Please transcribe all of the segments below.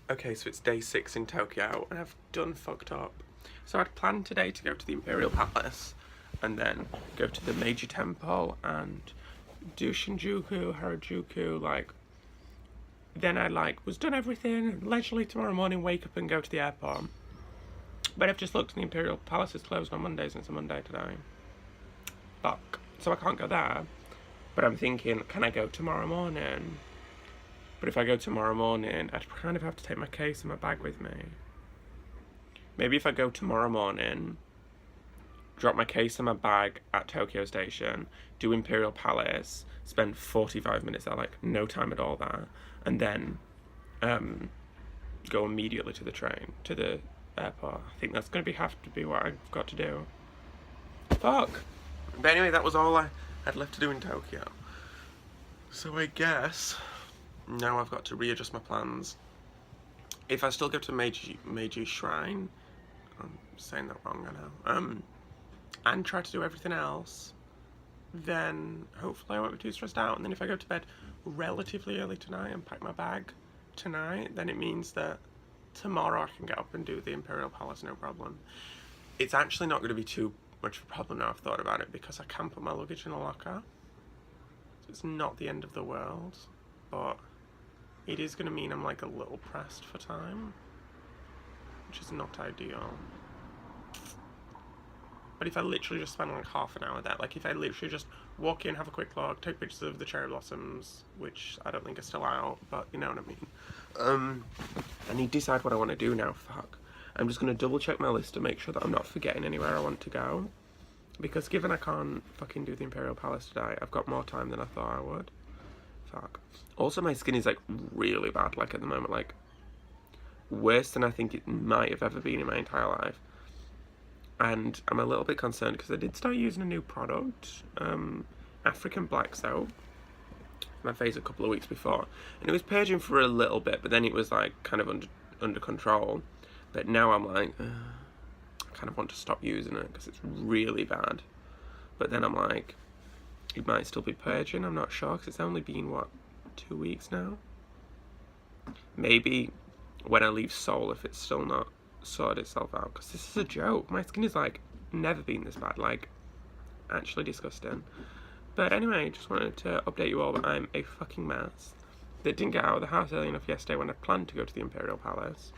Okay, so it's day 6 in Tokyo, and I've done fucked up. So I'd planned today to go to the Imperial Palace, and then go to the Meiji Temple, and do Shinjuku, Harajuku, like... Then I, was done everything, leisurely tomorrow morning, wake up and go to the airport. But I've just looked, and the Imperial Palace is closed on Mondays, and it's a Monday today. Fuck. So I can't go there. But I'm thinking, can I go tomorrow morning? But if I go tomorrow morning, I'd kind of have to take my case and my bag with me. Maybe if I go tomorrow morning, drop my case and my bag at Tokyo Station, do Imperial Palace, spend 45 minutes there, no time at all there, and then go immediately to the train, to the airport. I think that's going to have to be what I've got to do. Fuck! But anyway, that was all I had left to do in Tokyo. So I guess... now I've got to readjust my plans. If I still go to Meiji Shrine, I'm saying that wrong, I know, and try to do everything else, then hopefully I won't be too stressed out. And then if I go to bed relatively early tonight and pack my bag tonight, then it means that tomorrow I can get up and do the Imperial Palace, no problem. It's actually not going to be too much of a problem now I've thought about it, because I can put my luggage in a locker. So it's not the end of the world, but it is going to mean I'm a little pressed for time, which is not ideal. But if I literally just spend half an hour there, if I literally just walk in, have a quick look, take pictures of the cherry blossoms, which I don't think are still out, but you know what I mean. I need to decide what I want to do now, fuck. I'm just going to double check my list to make sure that I'm not forgetting anywhere I want to go. Because given I can't fucking do the Imperial Palace today, I've got more time than I thought I would. Fuck. Also, my skin is really bad, at the moment, worse than I think it might have ever been in my entire life. And I'm a little bit concerned because I did start using a new product, African black soap, my face a couple of weeks before, and it was purging for a little bit, but then it was kind of under control. But now I'm I kind of want to stop using it because it's really bad. But then I'm it might still be purging, I'm not sure, because it's only been, 2 weeks now? Maybe when I leave Seoul, if it's still not sorted itself out, because this is a joke. My skin is, never been this bad, actually disgusting. But anyway, just wanted to update you all that I'm a fucking mess. That didn't get out of the house early enough yesterday when I planned to go to the Imperial Palace.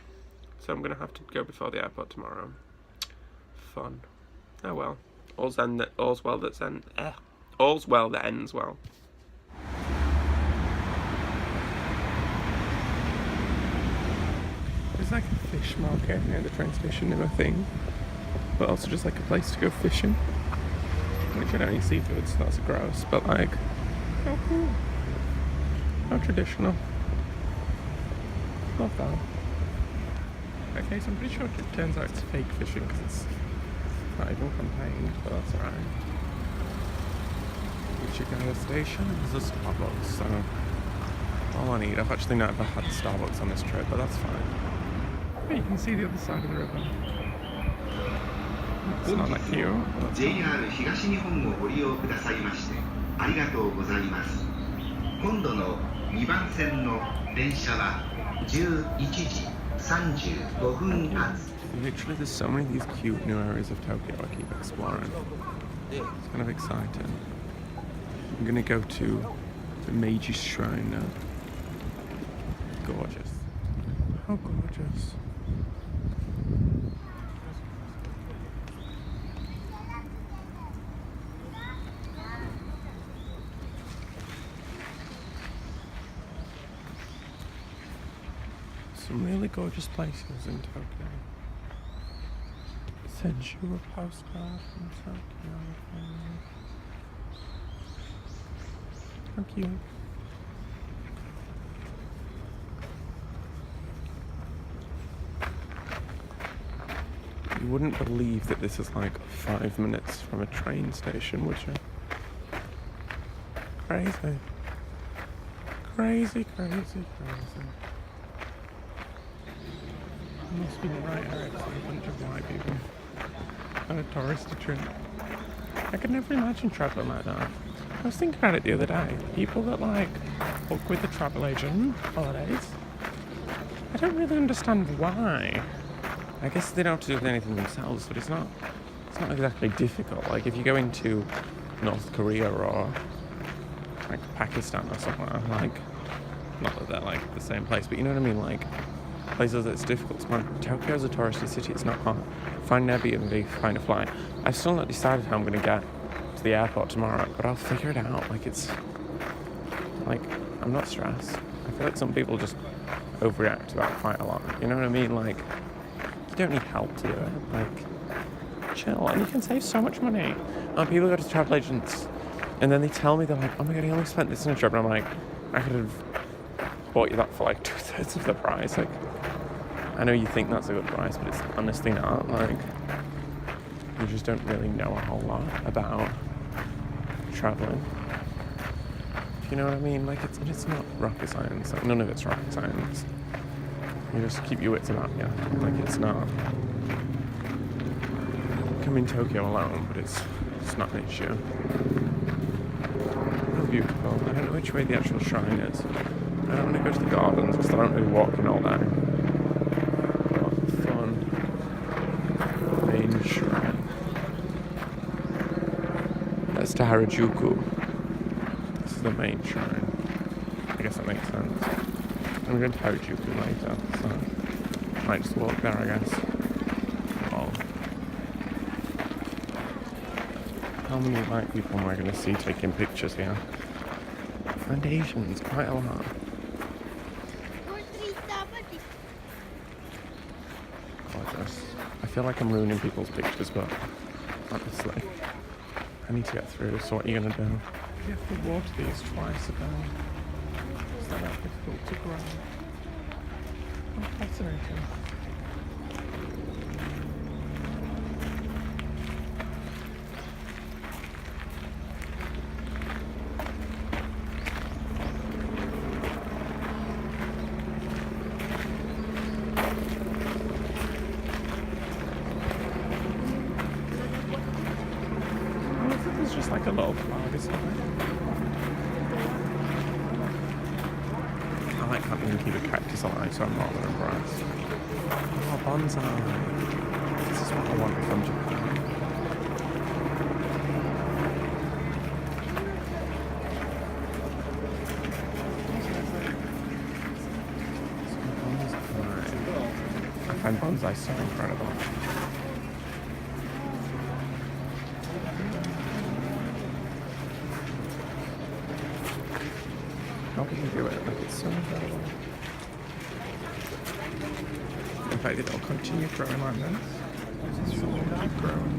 So I'm going to have to go before the airport tomorrow. Fun. Oh well. All's well that ends well. There's a fish market near the train station near my thing, but also just a place to go fishing. Which I don't eat seafood, so that's gross, but oh cool. How traditional. Love that. Okay, so I'm pretty sure it turns out it's fake fishing because it's not even contained, but that's alright. Chicago station, there's a Starbucks, so all I need. I've actually never had Starbucks on this trip, but that's fine. But you can see the other side of the river. It's not that cute, but that's fine. 東日本をご利用くださいましてありがとうございます。今度の2番線の電車は11時35分発。 Literally, there's so many of these cute new areas of Tokyo I keep exploring. It's kind of exciting. I'm gonna go to the Meiji Shrine now. Gorgeous. How gorgeous. Some really gorgeous places in Tokyo. Sent you a postcard from Tokyo. How cute. You wouldn't believe that this is 5 minutes from a train station, would you? Crazy. Crazy, crazy, crazy. It must be the right area because there's a bunch of white people on a touristy trip. I could never imagine travelling like that. I was thinking about it the other day. People that book with the travel agent holidays, I don't really understand why. I guess they don't have to do with anything themselves, but it's not exactly difficult. Like if you go into North Korea or like Pakistan or somewhere, like, not that they're like the same place, but you know what I mean, like places that's difficult to find. Tokyo's a touristy city, it's not hard. Find an Airbnb, find a flight. I've still not decided how I'm going to get to the airport tomorrow, but I'll figure it out. Like it's, like, I'm not stressed. I feel like some people just overreact about quite a lot, you know what I mean? Like, you don't need help to do it, like, chill, and you can save so much money. People go to travel agents, and then they tell me, they're like, oh my god, he only spent this on a trip, and I'm like, I could have bought you that for like 2/3 of the price. Like, I know you think that's a good price, but it's honestly not. Like, you just don't really know a whole lot about traveling. You know what I mean? Like, it's not rocket science. Like, none of it's rocket science. You just keep your wits about you. Like, it's not. I'm in Tokyo alone, but it's not an issue. How beautiful. I don't know which way the actual shrine is. I don't want to go to the gardens because I don't really walk in all day. Oh, fun. Main shrine. That's to Harajuku. This is the main shrine. I guess that makes sense. I'm going to Harajuku later, so I might just walk there, I guess. Oh. How many white people am I going to see taking pictures here? Foundations, quite a lot. Gorgeous. I feel like I'm ruining people's pictures, but honestly, I need to get through, so what are you going to do? You have to water these twice a day. Is that difficult to grow? Oh, fascinating. There's just like a little flag or something. I like how they keep a cactus alive, so I'm more than impressed. Oh, bonsai. This is what I want from Japan. I find bonsai so incredible. How can you do it? Like, it's so incredible. In fact, it'll continue growing like this. So it'll keep growing.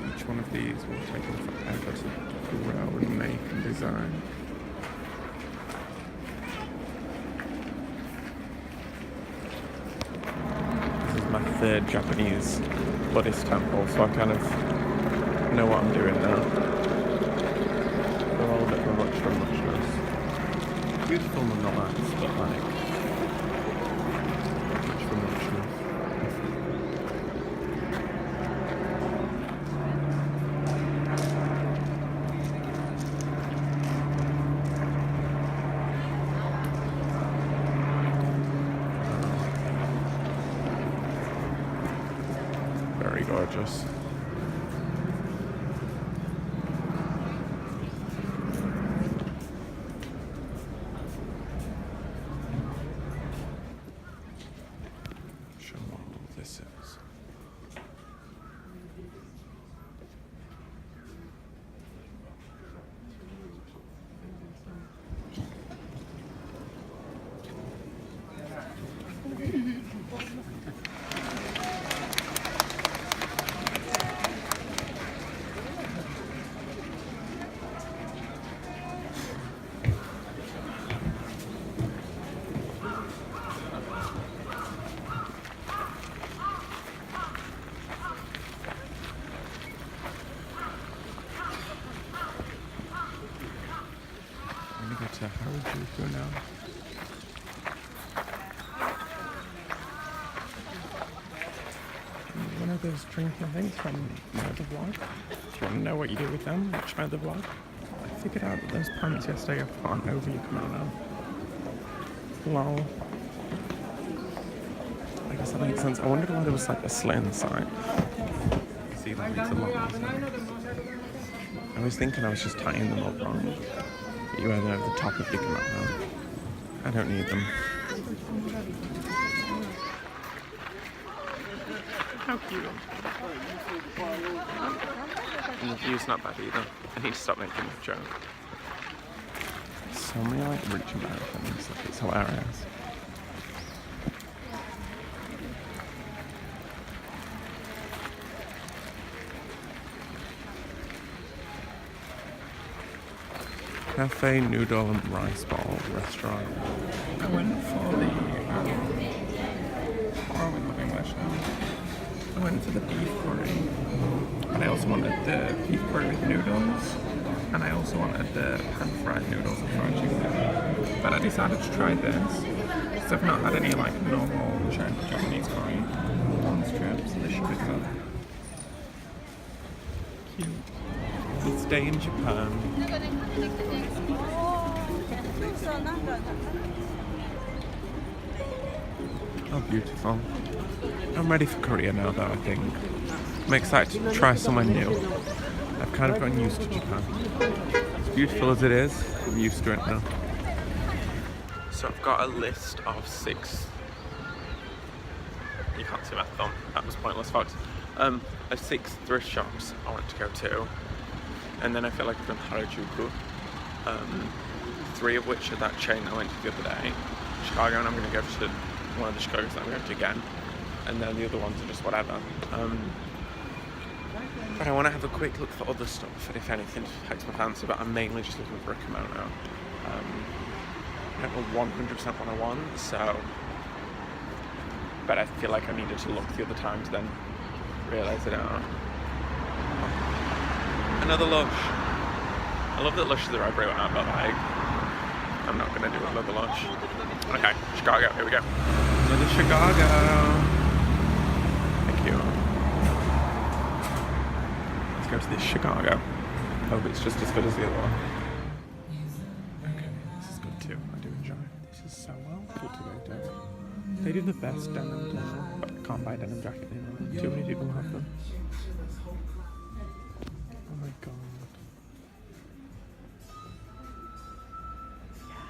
Each one of these will take forever to grow and make and design. This is my third Japanese Buddhist temple, so I kind of know what I'm doing now. They're all a bit of a muchness. Beautiful nonetheless, but like, much for muchness. Very gorgeous. Show what all this is. to Harajuku now. One of those drinking things from my other vlog. If you want to know what you do with them, watch my other vlog. I figured out that those pants yesterday are put on over your kimono. Lol. I guess that makes sense. I wondered why there was like a slit in the side. See, that makes a lot more sense. I was thinking I was just tying them up wrong. But you wear them over the top of your kimono. I don't need them. How cute. And the view's not bad either. I need to stop making that joke. So many like rich Americans, like it's hilarious. Cafe, noodle and rice ball restaurant. I went for the I went for the beef curry, and I also wanted the beef curry with noodles, and I also wanted the pan-fried noodles and fried chicken. But I decided to try this, because I've not had any like normal Japanese curry on this trip, so this should be good. Cute. Let's stay in Japan. Oh, beautiful. I'm ready for Korea now though, I think. I'm excited to try somewhere new. I've kind of gotten used to Japan. As beautiful as it is, I'm used to it now. So I've got a list of 6... You can't see my thumb, that was pointless, folks. Of 6 thrift shops I want to go to. And then I feel like I've done Harajuku. 3 of which are that chain I went to the other day. Chicago, and I'm going to go to one of the Chicagos that I'm going to again. And then the other ones are just whatever. But I want to have a quick look for other stuff, and if anything takes my fancy, but I'm mainly just looking for a kimono. I don't know 100% what I want, so... But I feel like I needed to look the other times, then realise I don't. Another Lush. I love that Lushes are everywhere, but like, I'm not going to do another Lush. Okay, Chicago, here we go. Another Chicago. Thank you. Let's go to this Chicago. Hope it's just as good as the other one. Okay, this is good too. I do enjoy it. This is so well cultivated. They do the best denim now, but I can't buy a denim jacket anymore. Too many people have them. Oh my god.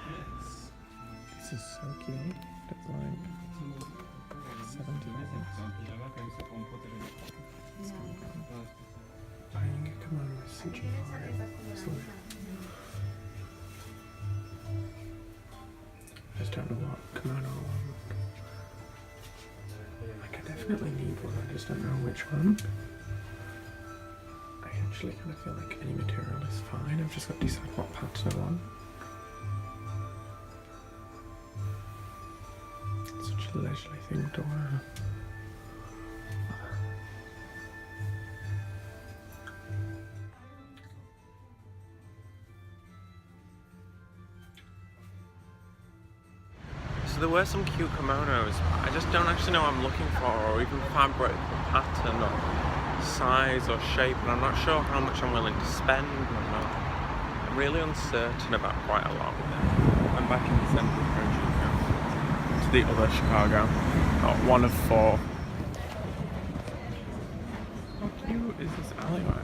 Yes. This is so cute. It's like 70 buying a kimono is such a vibe, honestly. I just don't know what kimono I want. Like, I definitely need one, I just don't know which one. I actually kind of feel like any material is fine, I've just got to decide what pattern I want. It's such a leisurely thing to wear. So there were some cute kimonos. I just don't actually know what I'm looking for, or even fabric, or pattern, or size, or shape, and I'm not sure how much I'm willing to spend. I'm really uncertain about quite a lot with it. I'm back in the centre of Harajuku to the other Chicago. Not one of 4. How cute is this alleyway?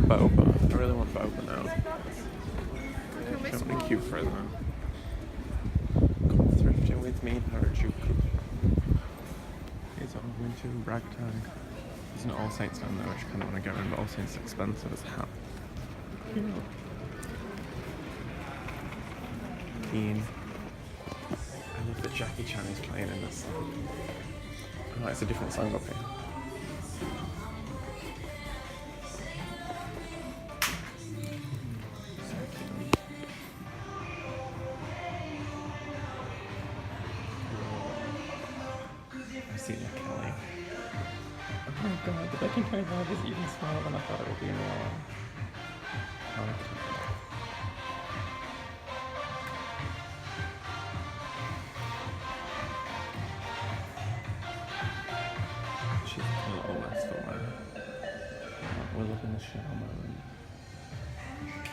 Boba. I really want boba now. I don't want to queue for them. Come thrifting with me in Harajuku. It's all winter and ragtag. There's an All Saints down there which I kind of want to go in, but All Saints is expensive as hell. Keen. I love that Jackie Chan is playing in this song. Oh, it's a different song up here. Oh god, the Birkin 25 is even smaller than I thought it would be in real life. Okay. She's a little less for her. We're looking at Xiaomi and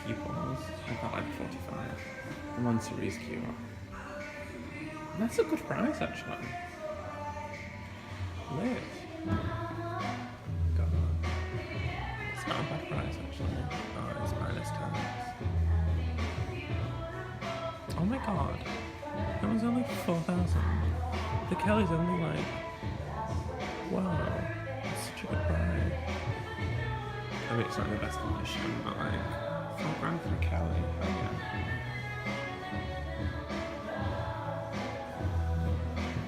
keyboards. I've got like 45. The Monsterie's cute. That's a good price actually. Liz. God. It's not a bad price actually. Oh, it's minus tax. Oh my god. That was only 4,000. The Kelly's only like, wow, that's such a good price. I mean, it's not in the best condition, but like, $4,000 for a Kelly. Oh yeah.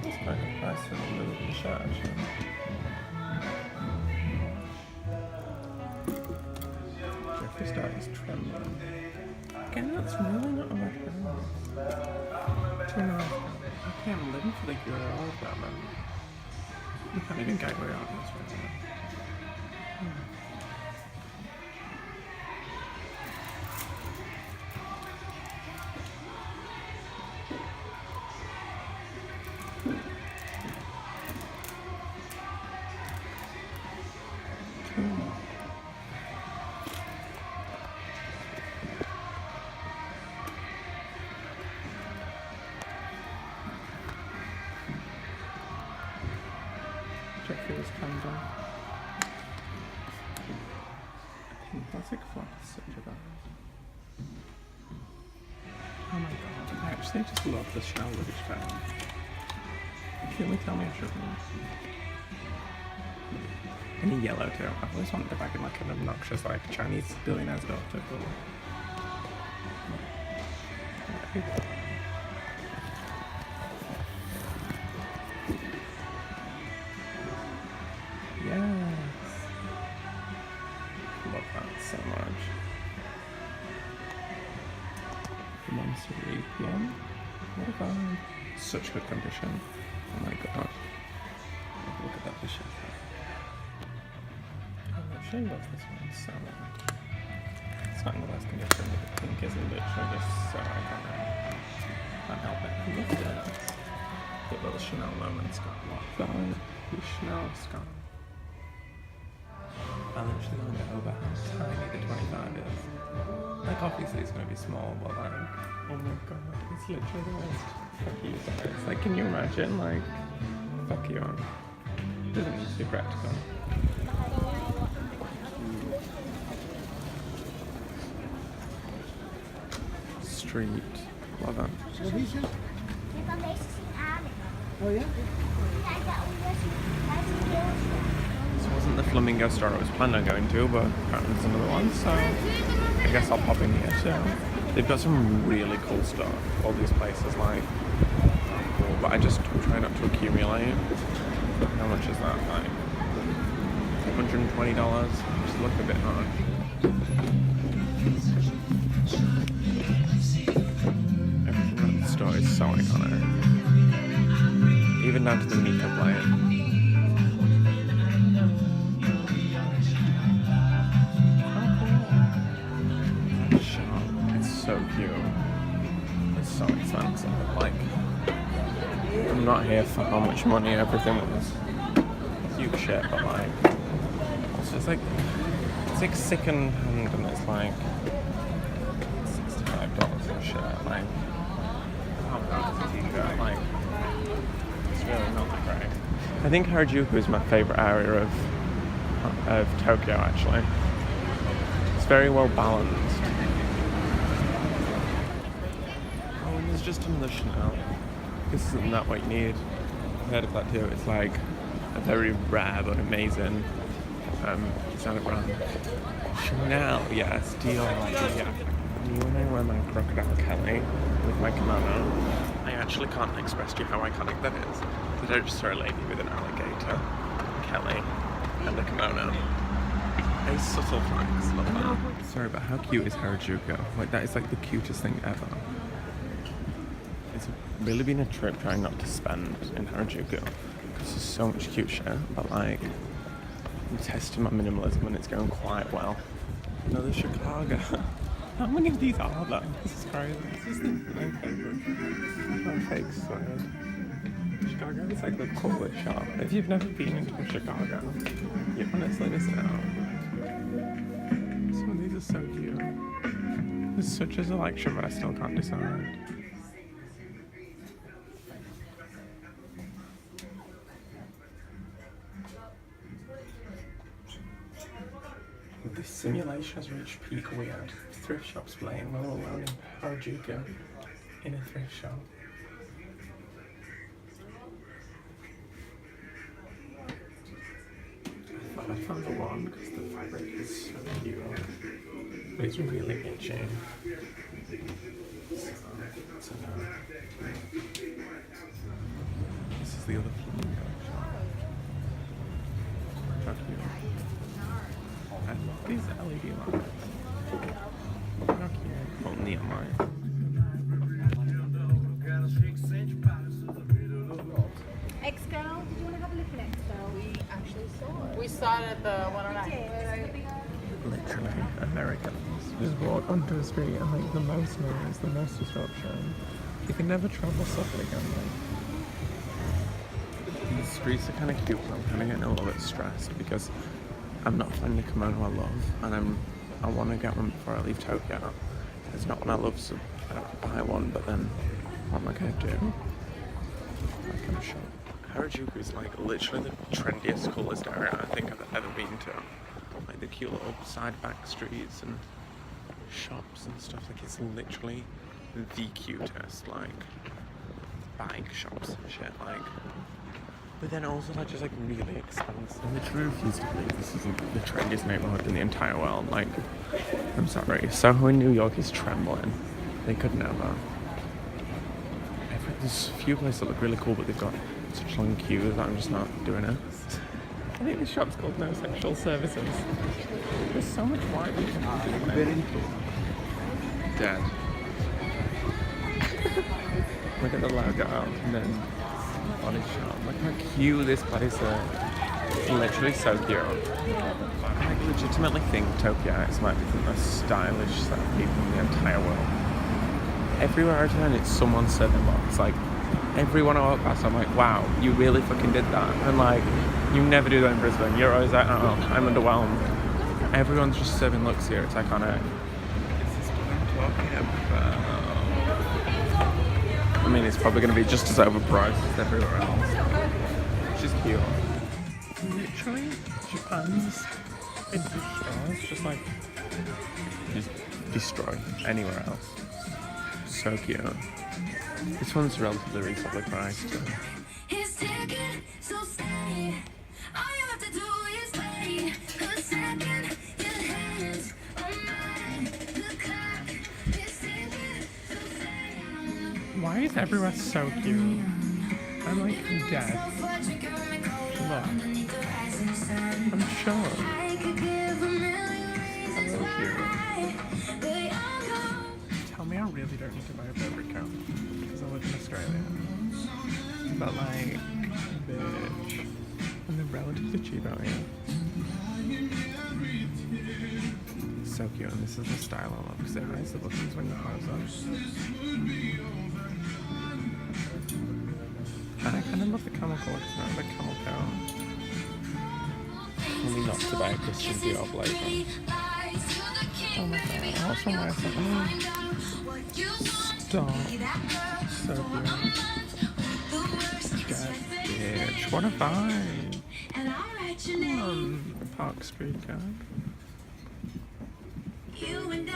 That's quite a good price for the shirt actually. Jeffree Star is trembling. Again, that's really not a bad price. $2.5. Okay, I'm living for the euro of that man. You can't even gag away on this right now. Jeffree is calmed down. I think plastic flap is such a bad. Oh my god, I actually just love the shell luggage found. Can you tell me I shouldn't? Any yellow too. I've always wanted to bag in like an obnoxious like Chinese billionaire's daughter. Yes. Love that so much. Monster PM. What a vibe. Such good condition. Oh my god. Look at that shirt. I actually love this one so much. It's not in the best condition, but the pink is literally just so iconic. Can't help it. I love this. The little Chanel moments got a lot of fun. The Chanel scarf. I literally want to over how tiny the 25 is. Like obviously it's going to be small, but like, oh my god, it's literally the most fuck you size. Like, can you imagine? Like, fuck you on. Doesn't need to be practical. Street. Love it. Oh yeah? This wasn't the flamingo store I was planning on going to, but apparently there's another one, so I guess I'll pop in here too. They've got some really cool stuff. All these places like cool, but I just try not to accumulate. How much is that? Like $120? Just look a bit hard. Everything around the store is so iconic. Even down to the makeup line. So cute. It's so expensive. Like, I'm not here for how much money everything was. Cute shit, but like, it's just like, it's like second hand and it's like $65 for a shirt. Like, how bad is a t-shirt? Like, it's really not that great. I think Harajuku is my favourite area of Tokyo actually. It's very well balanced. It's just another Chanel. This isn't that what you need. I've heard of that too. It's like a very rare but amazing designer brand. Chanel, yes, Dior, yeah. When I wear my crocodile Kelly with my kimono, I actually can't express to you how iconic that is. Because I just saw a lady with an alligator, Kelly, and a kimono. A subtle flex, love that. Sorry, but how cute is Harajuku? Like, that is like the cutest thing ever. It's really been a trip trying not to spend in Harajuku because there's so much cute shit, but like, I'm testing my minimalism and it's going quite well. Another Chicago. How many of these are there? This is crazy. This is my favourite. My fake sword. Chicago is like the coolest shop. If you've never been into Chicago, you're honestly missing out. Some of these are so cute. There's such a selection, but I still can't decide. This simulation has reached peak weird. Thrift shops playing well alone in harajuku in a thrift shop. I found the one because the fabric is so cute. But it's really itchy. So no. This is the other flamingo shop. How cute. I love these LED lights. How cute. Oh, neon light. X-Girl, did you want to have a look at X-Girl? We actually saw it. We saw it at the 109. Literally, Americans just walk onto a street and make the most noise, the most disruption. You can never travel softly, can they? The streets are kind of cute, but I'm kind of getting a little bit stressed because I'm not finding the kimono I love, and I want to get one before I leave Tokyo. It's not one I love, so I don't buy one, but then what am I going to do? I kind of shop. Harajuku is like literally the trendiest, coolest area I think I've ever been to. Like the cute little side back streets and shops and stuff. Like it's literally the cutest, like bike shops and shit. Like, but then also like just like really expensive. I literally refuse to believe this is the trendiest neighborhood in the entire world. Like, I'm sorry, Soho in New York is trembling. They could never. There's a few places that look really cool, but they've got such long queues that I'm just not doing it. I think this shop's called No Sexual Services. There's so much white we can do. Very cool. Dead. Look at the logo and then body shop. Look how cute this place is. It's literally so cute. I legitimately think Tokyo might be the most stylish set of people in the entire world. Everywhere I turn, it's someone's serving box. Like, everyone I walk past, I'm like, wow, you really fucking did that. And like, you never do that in Brisbane. You're always like, oh, I'm underwhelmed. Everyone's just serving looks here. It's iconic. This is what I'm talking about. I mean, it's probably going to be just as overpriced as everywhere else. Which is cute. Literally, Japan's industry is just like, just destroy anywhere else. So cute. This one's relatively reasonably priced. Why is everywhere so cute? I'm like dead. Look. I'm shocked. So cute. Tell me I really don't need to buy a Burberry coat because I live in Australia. But like, bitch. And they're relatively cheap out here. So cute, and this is the style I love because it hides the buttons when you close them. And I kind of love the camel color because I have a camel coat. Tell me not to buy a Christian Dior blazer. Oh my god, I also wear something. Stop. So good. Dead bitch. What a vibe. Come on, the Park Street guy. We're doing I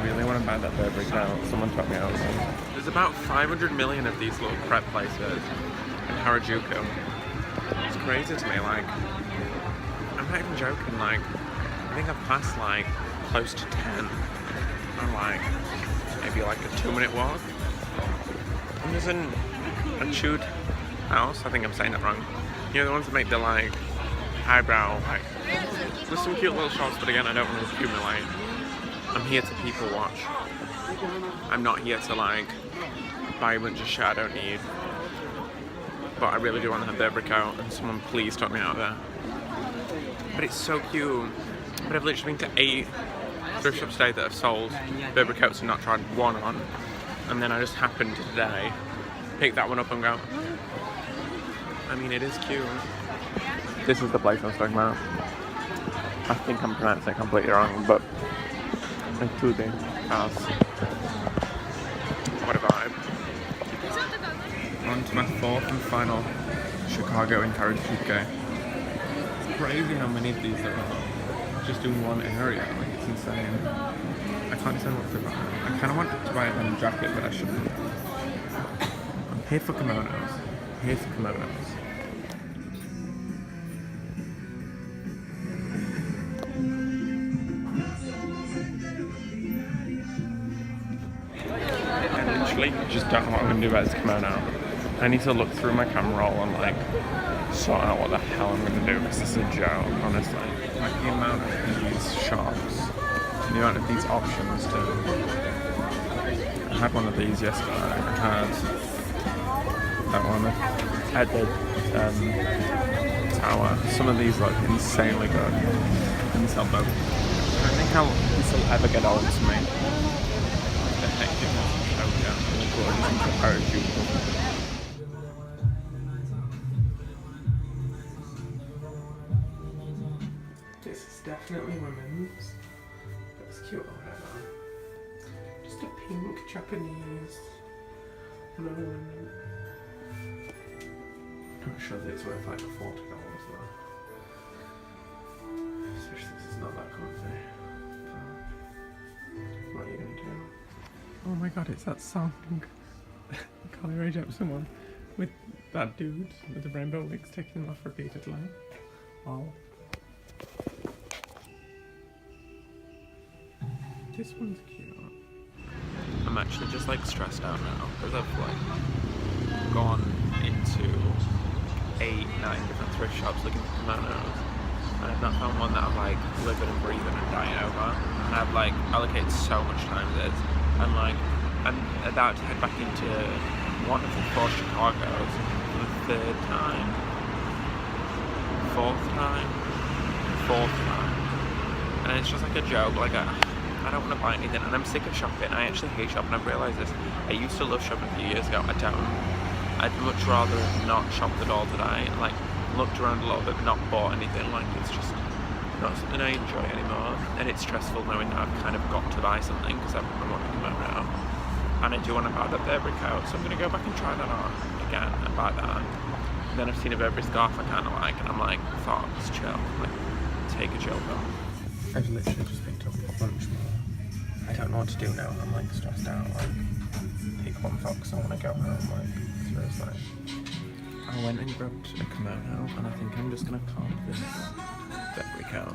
really want to buy that Burberry coat. Someone took me out. There's about 500 million of these little crepe places in Harajuku. It's crazy to me, like, I'm not even joking, like, I think I've passed, like, close to 10 on, like, maybe, like, a 2-minute walk. And there's a chewed house, I think I'm saying that wrong. You know, the ones that make the, like, eyebrow, like, there's some cute little shops, but again, I don't want to accumulate. I'm here to people watch. I'm not here to, like, buy a bunch of shit I don't need. But I really do want to have Burberry coat, and someone please talk me out there. But it's so cute. But I've literally been to 8 thrift shops today that have sold Burberry coats and not tried one on. And then I just happened to today pick that one up and go, I mean, it is cute. This is the place I was talking about. I think I'm pronouncing it completely wrong, but it's too big. What a vibe. On to my 4th and final Chicago in harajuku. It's crazy how many of these there are. Just in one area, like it's insane. I can't decide what to buy. I kind of want to buy a denim jacket, but I shouldn't. I'm here for kimonos. Here for kimonos. I literally just don't know what I'm going to do about this kimono. I need to look through my camera roll and like sort out what the hell I'm going to do, because this is a joke, honestly. Like the amount of these shops, the amount of these options too. I had one of these yesterday. I had that one. I had the tower. Some of these look insanely good. And sell both. I don't think this will ever get old to me. The hecticness of Tokyo and the gorgeousness of harajuku. This is definitely women's, but it's cute or whatever. Just a pink Japanese moment. I'm sure that it's worth like $40 though. Especially since it's not that comfy. But what are you gonna do? Oh my god, it's that song. Carly Rae Jepsen one with that dude with the rainbow wigs taking them off repeatedly. Wow. This one's cute. I'm actually just like stressed out now because I've like gone into 8, 9 different thrift shops looking for kimonos, and I've not found one that I'm like living and breathing and dying over. And I've like allocated so much time to this, and like I'm about to head back into one of the 4 Chicagos for the 3rd time, 4th time, 4th time, and it's just like a joke. Like I don't want to buy anything, and I'm sick of shopping. I actually hate shopping. I've realised this. I used to love shopping a few years ago. I don't. I'd much rather not shop at all today. Like, looked around a little bit, but not bought anything. Like, it's just not something I enjoy anymore. And it's stressful knowing that I've kind of got to buy something because I want to come out now. And I do want to buy the Burberry coat, so I'm going to go back and try that on again and buy that. And then I've seen a Burberry scarf I kind of like, and I'm like, Fox, chill. Like, take a chill pill. I've literally just picked up a bunch more. I don't know what to do now. I'm like stressed out. Like, pick one Fox. I want to go home. Like, seriously. I went and grabbed a kimono, and I think I'm just gonna carve this Burberry coat.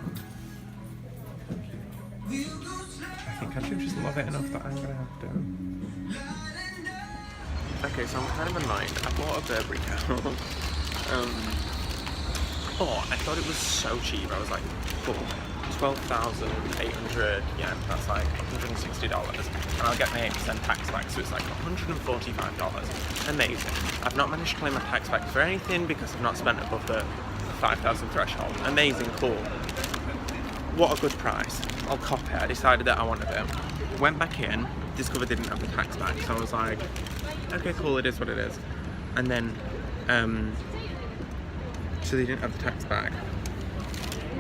I think I should just love it enough that I'm gonna have to. Okay, so I'm kind of annoyed. I bought a Burberry coat. I thought it was so cheap. I was like, cool. 12,800 yen, that's like $160, and I'll get my 8% tax back, so it's like $145. Amazing. I've not managed to claim my tax back for anything because I've not spent above the 5,000 threshold. Amazing, cool. What a good price. I'll cop it. I decided that I wanted it. Went back in, discovered they didn't have the tax back, so I was like, okay, cool, it is what it is. And then, so they didn't have the tax back.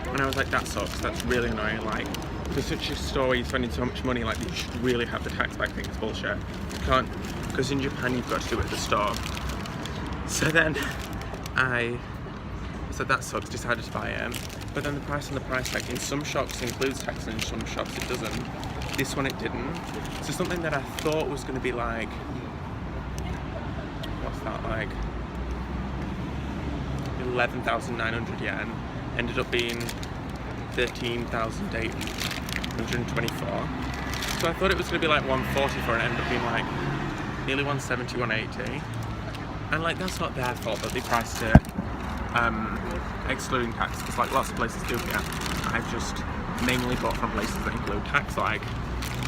And I was like, that sucks, that's really annoying. Like, for such a store where you're spending so much money, like, you should really have the tax back thing. It's bullshit. You can't, because in Japan you've got to do it at the store. So then I said, that sucks, decided to buy it. But then the price on the price tag in some shops includes tax and in some shops it doesn't. This one it didn't. So something that I thought was going to be like, what's that, like 11,900 yen ended up being 13,824. So I thought it was going to be like 140 for it, and ended up being like nearly 170, 180. And like, that's not their fault that they priced it excluding tax, because like lots of places do here. I've just mainly bought from places that include tax. Like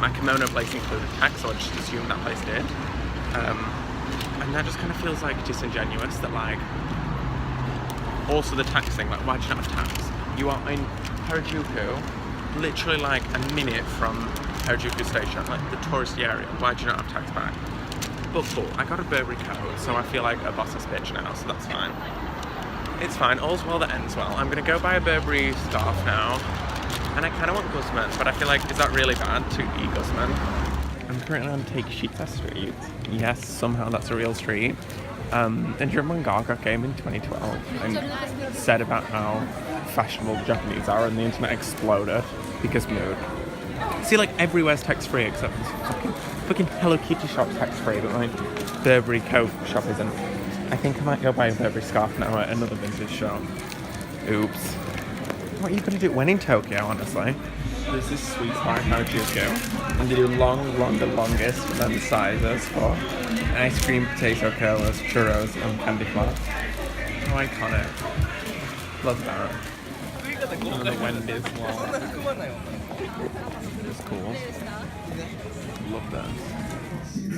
my kimono place included tax, so I just assumed that place did. And that just kind of feels like disingenuous that like, also the tax thing, like why do you not have tax? You are in Harajuku, literally like a minute from Harajuku station, like the touristy area. Why do you not have tax back? But cool, I got a Burberry coat, so I feel like a boss's bitch now, so that's fine. It's fine, all's well that ends well. I'm gonna go buy a Burberry scarf now, and I kind of want Guzman, but I feel like, is that really bad to eat Guzman? I'm currently on Takeshita Street. Yes, somehow that's a real street. And do you remember when Gaga came in 2012 and said about how fashionable the Japanese are and the internet exploded because mood? See, like everywhere's tax-free except this fucking Hello Kitty shop's tax-free, but my Burberry coat shop isn't. I think I might go buy a Burberry scarf now at another vintage shop. Oops. What are you gonna do when in Tokyo, honestly? There's this sweet spot in Harajuku, and they do the longest, and then the sizes for ice cream, potato curlers, churros, and candy floss. How iconic. Love that. And the Wendy's wall. It's cool. Love that.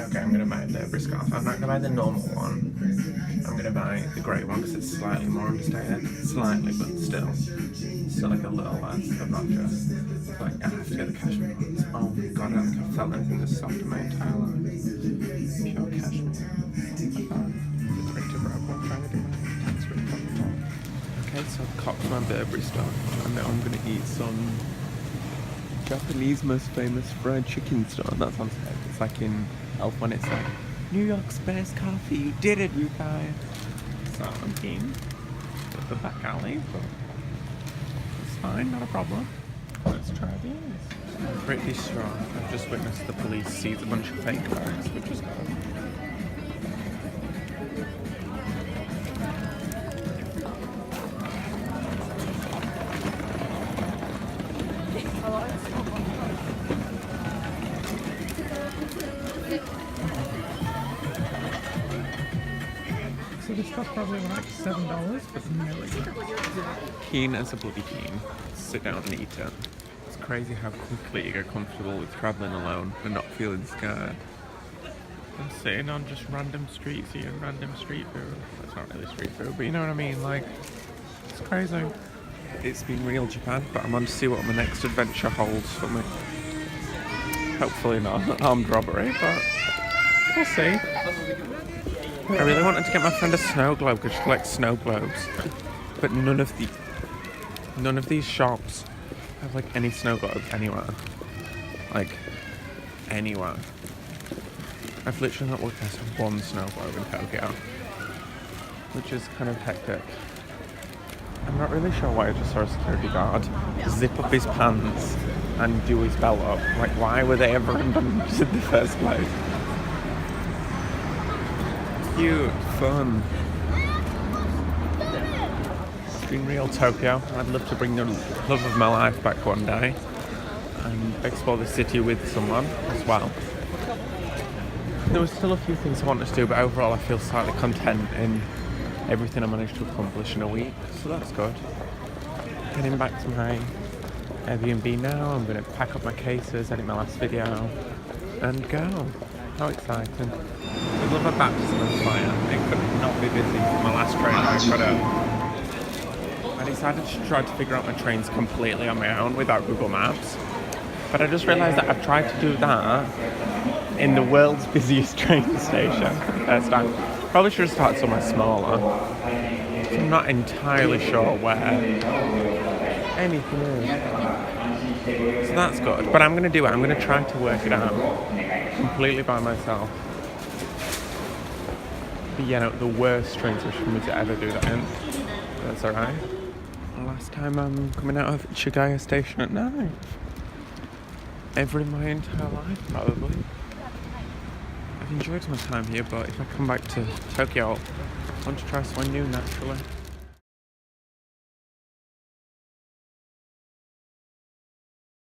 Okay, I'm gonna buy a Burberry scarf. I'm not gonna buy the normal one. I'm gonna buy the grey one because it's slightly more understated. Slightly, but still like a little less obnoxious. Like I have to get the cashmere ones. Oh god, I don't think I've felt anything this soft in my entire life. Pure cashmere. The printed wrap one, trying to do my tax-free cocktail. Okay, so I've copped my Burberry stuff, and now I'm gonna eat some Japanese most famous fried chicken stuff. That sounds good. It's like in Elf when it's like New York's best coffee. You did it, you guys. So I'm keen. Bit of a back alley, but it's fine, not a problem. Let's try these. Pretty strong. I've just witnessed the police seize a bunch of fake bags, which is good. So this stuff probably like $7, but really Keen as a bloody keen. Sit down and eat it. It's crazy how quickly you get comfortable with travelling alone and not feeling scared. I'm sitting on just random streets eating random street food. That's not really street food, but you know what I mean, like, it's crazy. It's been real Japan, but I'm on to see what my next adventure holds for me. Hopefully not armed robbery, but we'll see. I really wanted to get my friend a snow globe because she collects snow globes, but none of these shops have like any snow globes anywhere. Like anywhere. I've literally not looked at one snow globe in Tokyo, which is kind of hectic. I'm not really sure why I just saw a security guard zip up his pants and do his belt up. Like, why were they ever in the first place? Cute, fun. It's been real Tokyo. I'd love to bring the love of my life back one day and explore the city with someone as well. There were still a few things I wanted to do, but overall I feel slightly content in everything I managed to accomplish in a week, so that's good. Getting back to my Airbnb now. I'm going to pack up my cases, edit my last video, and go. How exciting. We'd love a baptism of fire. It could not be busy for my last train I got out. I decided to try to figure out my trains completely on my own without Google Maps. But I just realised that I've tried to do that in the world's busiest train station for the first time. Probably should have started somewhere smaller. I'm not entirely sure where anything is. So that's good. But I'm going to do it. I'm going to try to work it out completely by myself. But you know, the worst train station for me to ever do that in. That's alright. Last time I'm coming out of Shibuya station at night. Ever in my entire life, probably. I've enjoyed my time here, but if I come back to Tokyo, I want to try somewhere new naturally.